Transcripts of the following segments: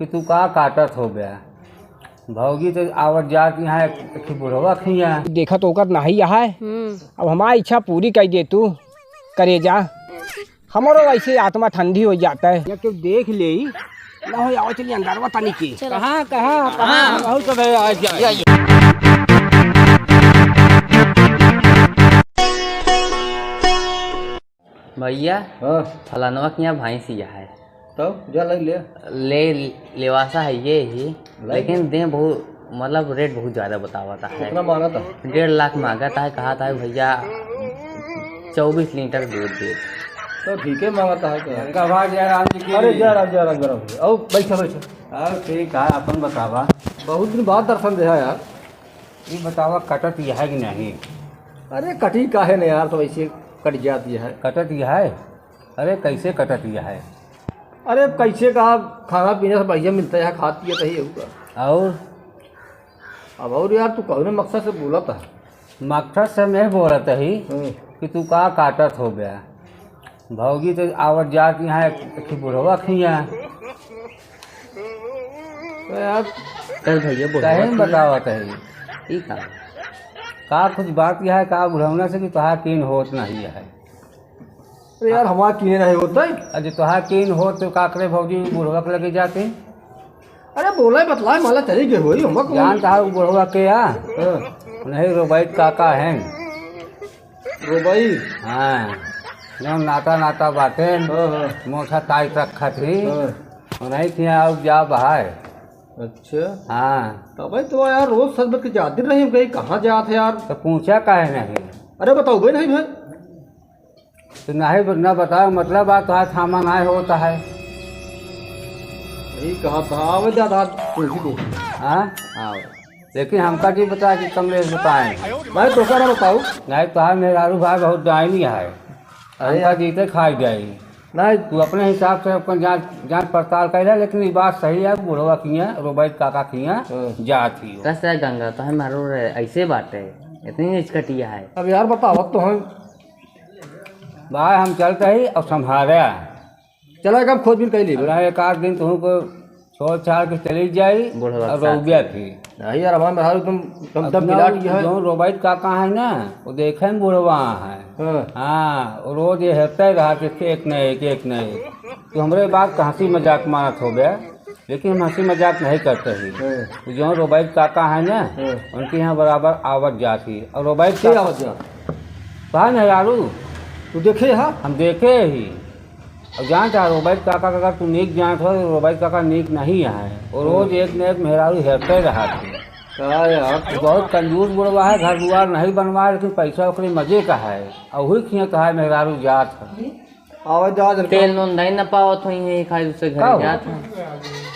कि तू का काटत हो गया भौजी तो आवत जात यहाँ बुढ़वा खिया देखा तो ओकर नहीं है। अब हमारी इच्छा पूरी कर दे तू करे जा, हमारो ऐसे आत्मा ठंडी हो जाता है। या क्यों देख ले ना हो आओ चलिए अंदर वा तनी की कहाँ कहाँ कहाँ बहुत सब है आ जाए। भैया फलानवा के यहाँ भैंसिया है तो जा ले लेवासा है ये ही, लेकिन दे बहुत मतलब रेट बहुत ज़्यादा बतावाता है। कितना मांगा था? 1.5 लाख मांगा था। कहा था भैया 24 लीटर दूध दे। तो ठीक है मांगता है क्या आवाज यार। अरे जरा ओ बैठो अब ठीक है अपन बतावा। बहुत दिन बाद दर्शन दे यार। ये बतावा कटत यह है कि नहीं? अरे कटी का है ना यार, तो ऐसे कट जाती है। कटत यह है? अरे कैसे कटत यह है? अरे कैसे कहा, खाना पीने से बढ़िया मिलता है, खाती है तही होगा। और यार तू कौन मकसद से बोला था? मकसद से मैं बोल रहा ही कि तू का काटत हो गया भौजी तो आवत जात यहाँ बुढ़वा खिया तो यार कल भैया कहीं बतावत है ठीक है का कुछ बात यह है का बुढ़ौना से कि तुहार कीन होत नहीं है। अरे यार हमारा कीने नहीं होता है। अरे तुहार कीन हो तो का करे भौजी बुढ़वा के लगे जाते। अरे बोला बतलाए माला चली गई हुई हम जान कहा बुढ़वा के नहीं रोबैत काका है रोबई। हाँ जो नाता बातें मोटा टाइट रखा थी नहीं थी अब जा बहाय। अच्छा हाँ तो भाई तो यार रोज सच बत जाते नहीं गई कहाँ जात है यार? तो पूछा काहे नहीं? अरे बताओ भाई नहीं भाई तो नहीं न बताओ मतलब बात तो थामा नहीं होता है। यही कहा था ज्यादा हाँ लेकिन हमका जी बताया कि कमलेश बताएं भाई तो क्या बताओ नहीं तो मेहरारू भाई बहुत डायनी है। अरे यार जीते खाई जाए नहीं तू अपने हिसाब से अपन जांच पड़ताल कर रहा, लेकिन ये बात सही है बुढ़वा किया रोबैत काका किया जात ही कैसे गंगा तो है मारो ऐसे बात है इतनी निचकटिया है। अब यार बताओ तो हम भाई हम चलते ही और संभाले चला हम खोजबीन कर ली एक आध दिन तुमको छोड़ छाड़ के चली जाई रोबिया थी नहीं यार हमारा जो रोबैत काका है ना वो देखे में बुढ़वा है। हाँ रोज ये हेते रहा कि एक न एक तो हमारे बात का हंसी मजाक मारत हो गया, लेकिन हम हंसी मजाक नहीं करते ही। जो रोबैत काका है ना उनके यहाँ बराबर आवत जाती और रोबैत की आवत जाती कहा नहीं यारू तू देखे है? हम देखे ही और जानता है रोबैत काका का अगर तू नीक जानत हो रोबैत काका नीक नहीं है और रोज एक न एक मेहरारू हेरते रहा थी। यार बहुत कंजूस बुढ़वा है, घर दुआर नहीं बनवा लेकिन पैसा ओकरे मजे का है और वही खिया कहा है मेहरारू जात है आवाज तेल नून नहीं न पाओ तो ही खाली दूसरे घर जात है।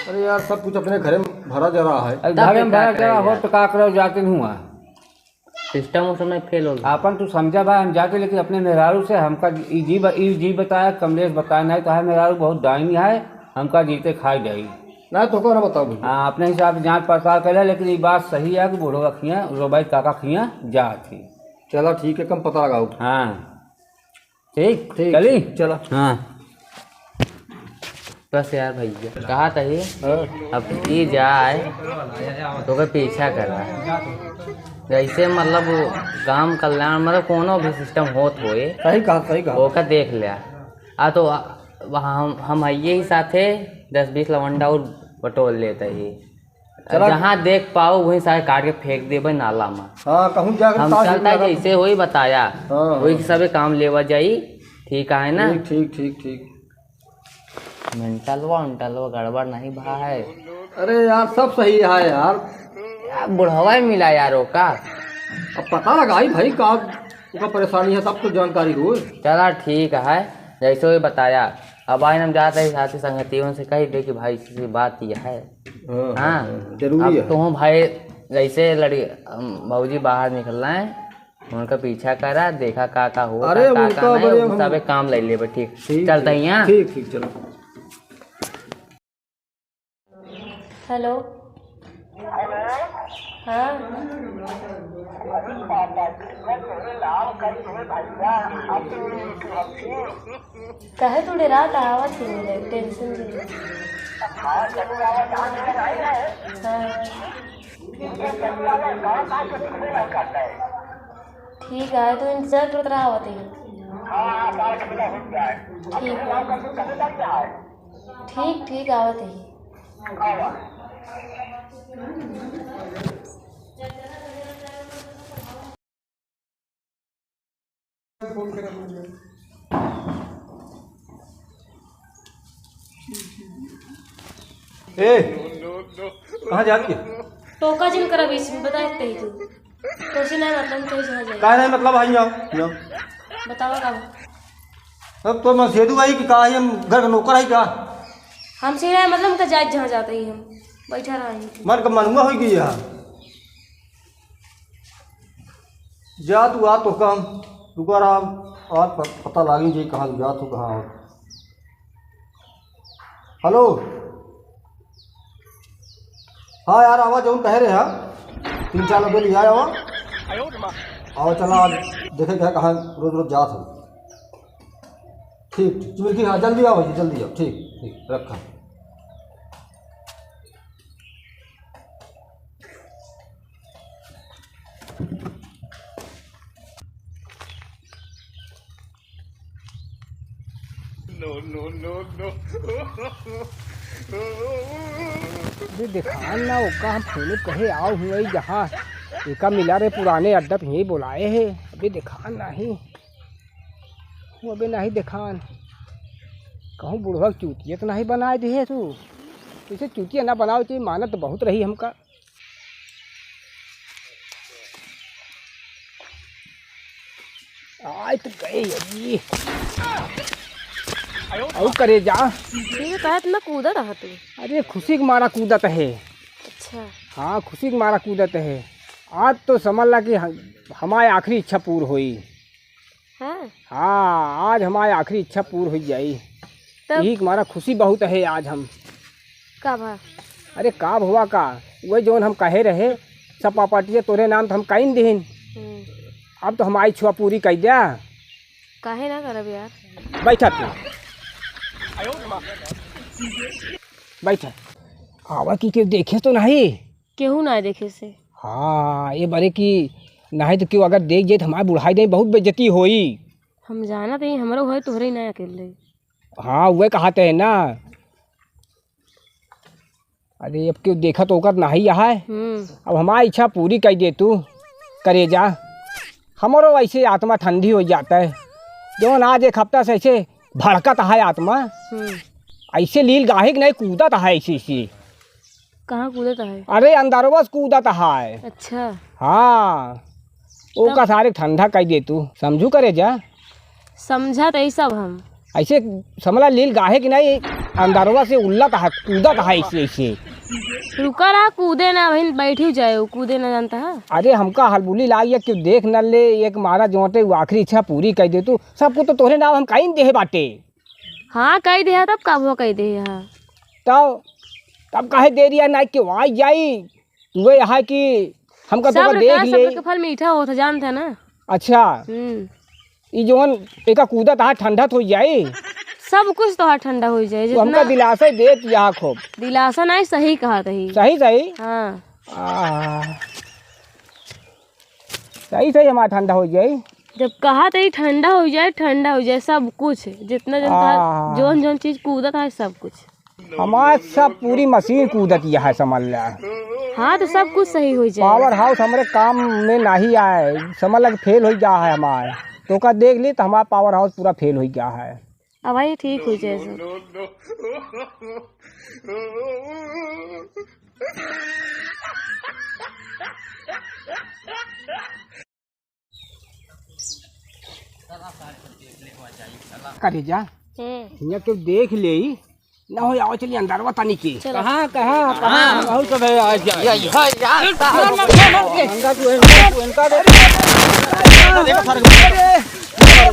अरे यार सब कुछ अपने घर में भरा जा रहा है, घर में भरा जा रहा हो तो का करो जाते हुआ सिस्टम उस समय फेल हो गया। अपन तू समझा भाई हम जाके लेकिन अपने मेहरारू से हमका जी बताया कमलेश बताया नहीं तो है मेहरारू बहुत डायनी है हमका जीते खाई जाएगी ना तो को ना बताओ। हाँ अपने हिसाब से जांच पड़ताल कर लेकिन ये बात सही है कि बुढ़वा खिया रोबैत काका खिया जा थी। चलो ठीक है कम पता लगाओ। हाँ ठीक चली चलो। हाँ बस यार भैया कहा था ये अब ये जाए तो पीछा कर रहा है जैसे मतलब गांव कल्याण मतलब कोनो भी सिस्टम होत होए सही कहा होकर देख लिया आ तो हम ये ही साथे 10-20 लवंडा और बटोल लेते ही जहाँ देख पाओ वही सारे काट के फेंक देवे नाला में। हाँ कहूँ जाकर हम चलता है जैसे वही बताया वही सब काम लेवा जाई ठीक है ना? ठीक मेंटलवा गड़बड़ नहीं भा है। अरे यार सब सही है यार बुढ़वा ही मिला यारों का अब पता लगा भाई का परेशानी है सब तो जानकारी हो। चला ठीक है जैसे वही बताया अब भाई हम जाते हैं साथी संगतियों से कही दे कि भाई इसकी बात यह है। हाँ जरूरी है तो भाई जैसे भौजी बाहर निकल रहे हैं उनका पीछा करा देखा का हो अरे सब काम ले लिए ठीक चलता ही यहाँ ठीक चलो। हेलो हाँ कहे तू डरा कहावत थी मुझे टेंशन ठीक है तो इंतजार करते रहा होते ही। ठीक ठीक आवत ही। ए कहाँ जाती है? टोका जिन कर बीच में बता ही तू तो नहीं मतलब कहीं जहाँ जाए का नहीं मतलब आई जाओ जाओ। बतावा का अब तो मैं सेदू आई कि का है, हम घर का नौकर है क्या? हम से रहे मतलब का जाए जहाँ जाते ही हम बैठा रहे मन का मनुआ हो गई है। जा तू आ तो काम रुका रहा आज पता लागी जी कहाँ जा तू कहाँ हो। हेलो हाँ यार आवाज जरूर कह रहे हैं 3-4 लोग ले आया हुआ आओ चला आज देखे क्या कहाँ रोज रोज जात हो। ठीक ठीक मिल्की हाँ जल्दी आओ जी जल्दी आओ। ठीक ठीक रखा। अरे दिखान ना ओका हम फोन कहे आओ हुए जहाँ एका मिला रे पुराने अड्डा पे यही बुलाए है। अभी दिखान नहीं वो अभी नहीं दिखान कहूँ बुढ़वा चूतिया तो नहीं बनाए दिए तू इसे चूतिया ना बनाओ चाहिए मानत तो बहुत रही हमका। आए तो गए अभी और करे जा। ठीक है कहा मैं कूदा रहा तू। अरे खुशी के मारा कूदत है। अच्छा हाँ खुशी के मारा कूदत है। आज तो समझ ला कि हमारी आखिरी इच्छा पूरी हुई। हाँ हाँ आज हमारी आखिरी इच्छा पूरी हो जाई तब यही हमारा खुशी बहुत है आज हम। का भा अरे का हुआ का वही जोन हम कहे रहे सब प्रॉपर्टी तोरे नाम तो हम कहीं देन अब तो हमारी इच्छा पूरी कर दिया। काहे ना करब यार। बैठा तू बैठा आवा की के देखे तो नहीं केहू ना देखे से। हाँ ये बारे की नहीं तो क्यों अगर देख जाए तो हमारे बुढ़ाई नहीं बहुत बेइज्जती होई। हम जाना तो हमारा है तोहरे ना अकेले। हाँ वह कहाते है ना। अरे अब क्यों देखा तो ओकर नहीं यहाँ है। अब हमारी इच्छा पूरी कर दे तू करे जा। हमारो ऐसे आत्मा ठंडी हो जाता है जो आज एक हफ्ता से ऐसे भड़कता है आत्मा ऐसे लील गाहे नहीं कूदत है ऐसे ऐसे। कहाँ कूदता है? अरे अंदर बस कूदत है। अच्छा हाँ ओ का सारे ठंडा कर दे तू समझू करे जा। समझा तो सब हम ऐसे समझला लील गाहे कि नहीं अंदरवा से उल्लत है कूदत है ऐसे ऐसे। रुका रहा कूदे ना वहीं बैठी जाए कूदे ना जानता है। अरे हमका हलबुली लाई है क्यों देख न ले एक मारा जोटे आखिरी इच्छा पूरी कर दे तू सबको तो तोहरे नाम हम कहीं दे बाटे। हाँ कही दे तब का वो कही दे तब काहे दे रिया नहीं क्यों आई जाई तू यहाँ की हमका तो देख ले के फल मीठा होता जानता ना। अच्छा ये जोन एका कूदत है ठंडा तो जाए सब कुछ तो हाँ ठंडा हो जाए तो हमका दिलासा दे यहाँ खूब दिलासा नहीं सही कहा सही सही सही हाँ सही सही हमारा ठंडा हो जाए। जब कहा तो ठंडा हो जाए सब कुछ जितना जनता जोन जोन चीज कूदत है सब कुछ हमारे सब पूरी मशीन कूदत है समझ ला। हाँ तो सब कुछ सही हो जाए। पावर हाउस हमारे काम में नहीं आए समझ लग फेल हो गया है हमारे तो का देख ली तो हमारा पावर हाउस पूरा फेल हो गया है। अब भाई ठीक हो जाए सब। करे जा यहाँ क्यों देख ले ना हो आओ चलिए अंदर बतानी की कहाँ कहाँ कहाँ बहुत सब है आज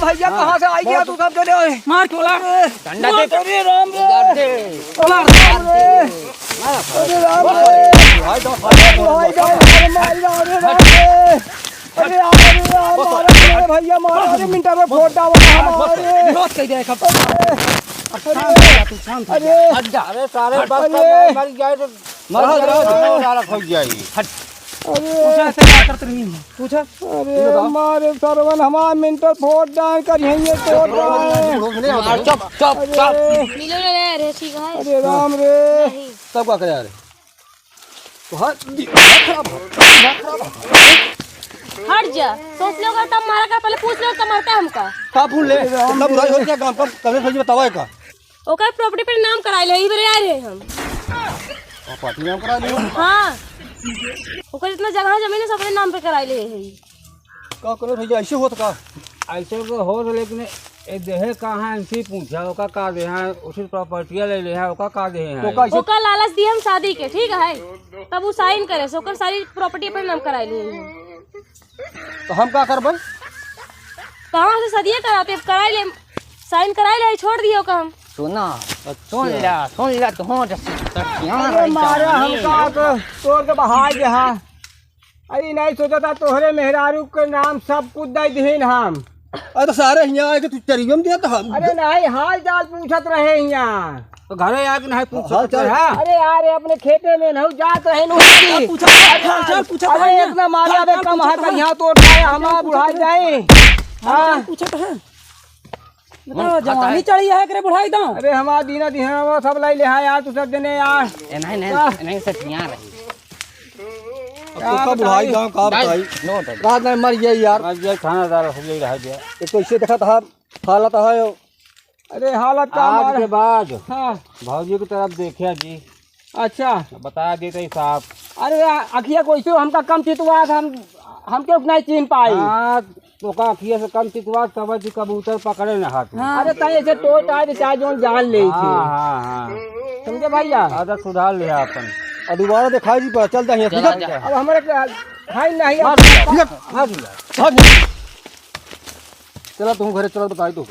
भैया कहाँ से आई गया तू सब जने मार खोला ठंडा दे अरे राम रे अरे राम रे भैया मार मिनट में फोड़ डावा अरे अरे सारे बस अरे! मर जाए तो मर रहो, जाए रहो। सारा खो जाएगी। अरे हमारे सरवन हमारा मेंटल फोड़ डाल कर यहीं तोड़ रहा है। चुप चुप चुप। मिलो रे रे ठीक है अरे राम रे सब क्या करे यार तो हाँ हट जा सोच लो कर तब मारा कर पहले पूछ लो कब मारता है हमका का फूल ले सब बुराई हो गया काम कब कभी बतावा का ओकर प्रॉपर्टी पे नाम कराई ले ही बेरे आए रहे हम और पार्टी नाम करा लियो हाँ ओकर इतना जगह जमीन है सबने नाम पे कराई ले है का करे भैया ऐसे होत का ऐसे तो हो लेकिन ए देहे कहाँ है इनसे पूछा ओका का दे है उसी प्रॉपर्टियाँ ले ले है ओका का दे है तो का ऐसे ओकर लालच दिए हम शादी के ठीक है तब वो साइन करे सो ओकर सारी प्रॉपर्टी पे नाम कराई ले तो हम का करबै कहाँ से सदिए कराते कराई ले साइन कराई ले छोड़ दियो काम सुना सुन ला तो हो अरे मारा हमका तो तोड़ के बहाय दे हाँ अरे नहीं सोचा था तोहरे मेहरारू के नाम सब कुछ दे दीन हम अरे तो सारे यहाँ आए के तू चरियम दिया तो हम अरे नहीं हाल चाल पूछत रहे यहाँ तो घरे आके नहीं पूछ हाल सकते चाल है अरे यार अपने खेते में नहीं जात रहे पूछा अरे इतना मारा बे कम है कर यहाँ तोड़ पाया हमारा बुढ़ाई जाए हाँ जवानी चढ़ी है करे बुढ़ाई दो अरे हमारा दीना दीना वो सब लाई ले हाँ यार तू सब देने यार नहीं सटिया रही अब तो का बुढ़ाई गाँव का बताई नोट रात में मर गया यार मर गया थानादार हो गई रह गया एक तो इसे देखा था हालत है अरे हालत का आज मार के बाद हाँ भौजी की तरफ देखिए जी अच्छा बता देते साहब अरे अखिया कोई तो हमका कम चितवा था हम क्यों नहीं चिन पाई हाँ तो का अखिया से कम चितवा तब जी कबूतर पकड़े न हाथ में अरे तय ऐसे टोट आए चाहे जो जान ले हाँ हाँ हाँ समझे भैया आदत सुधार लिया अपन और दोबारा दिखाई जी पता चलता है ठीक है अब हमारे है नहीं चला तुम घरे चला बताई तो